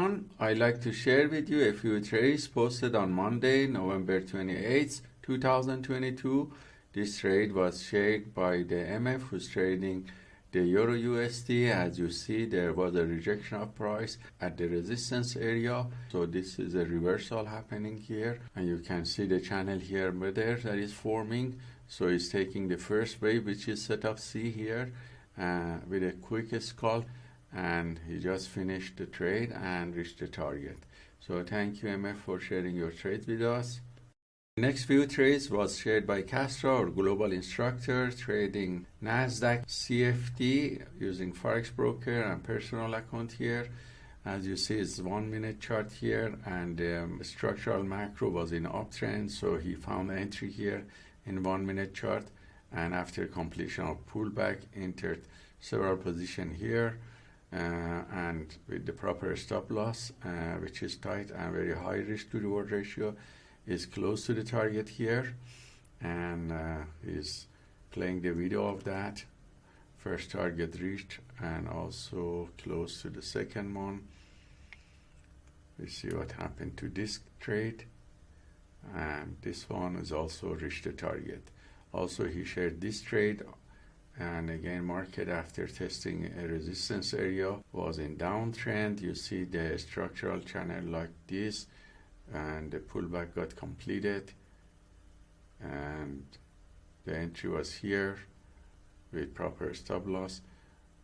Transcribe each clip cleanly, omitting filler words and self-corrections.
everyone. I'd like to share with you a few trades posted on Monday, November 28th, 2022. This trade was shared by the MF who's trading the Euro USD. As you see, there was a rejection of price at the resistance area. So this is a reversal happening here. And you can see the channel here there that is forming. So it's taking the first wave, which is setup C here, with a quick scalp. And he just finished the trade and reached the target. So thank you, MF, for sharing your trade with us. The next few trades was shared by Castro, our global instructor, trading Nasdaq CFD using Forex broker and personal account here. As you see, it's 1 minute chart here, and structural macro was in uptrend, so he found entry here in 1 minute chart, and after completion of pullback, entered several positions here. And with the proper stop loss, which is tight and very high risk to reward ratio, is close to the target here, and is playing the video of that. First target reached, and also close to the second one. We see what happened to this trade, and this one is also reached the target. Also, he shared this trade. And again, market after testing a resistance area was in downtrend. You see the structural channel like this, and the pullback got completed, and the entry was here with proper stop loss,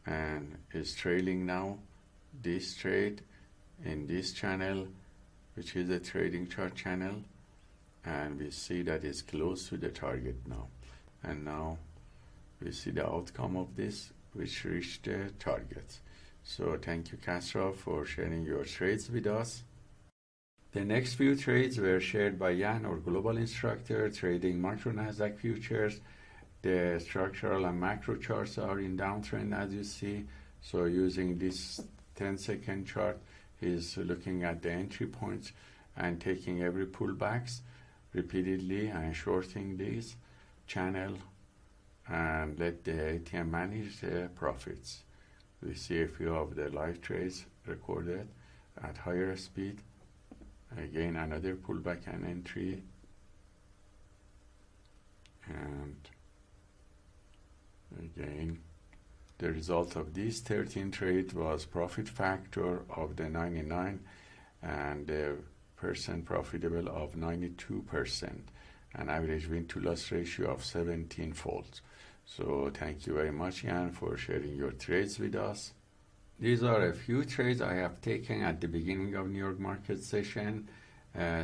and is trailing now this trade in this channel, which is a trading chart channel, and we see that it's close to the target now. And now we see the outcome of this, which reached the target. So thank you, Castro, for sharing your trades with us. The next few trades were shared by Jan, our global instructor, trading micro Nasdaq futures. The structural and macro charts are in downtrend, as you see. So using this 10-second chart, he's looking at the entry points and taking every pullbacks repeatedly and shorting this channel, and let the ATM manage the profits. We see a few of the live trades recorded at higher speed. Again, another pullback and entry. And again, the result of these 13 trades was profit factor of the 99 and the percent profitable of 92%, and average win to loss ratio of 17-fold. So thank you very much, Jan, for sharing your trades with us. These are a few trades I have taken at the beginning of New York market session,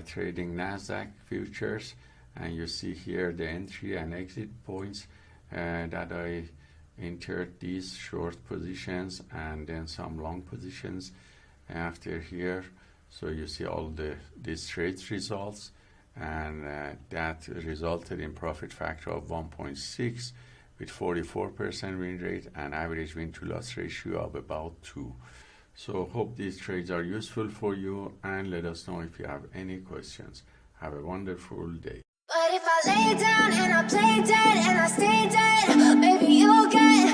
trading Nasdaq futures, and you see here the entry and exit points that I entered these short positions and then some long positions after here. So you see all these trades results, and that resulted in profit factor of 1.6 with 44% win rate and average win to loss ratio of about 2. So hope these trades are useful for you, and let us know if you have any questions. Have a wonderful day. But if I lay down and I play dead and I stay dead, maybe you'll get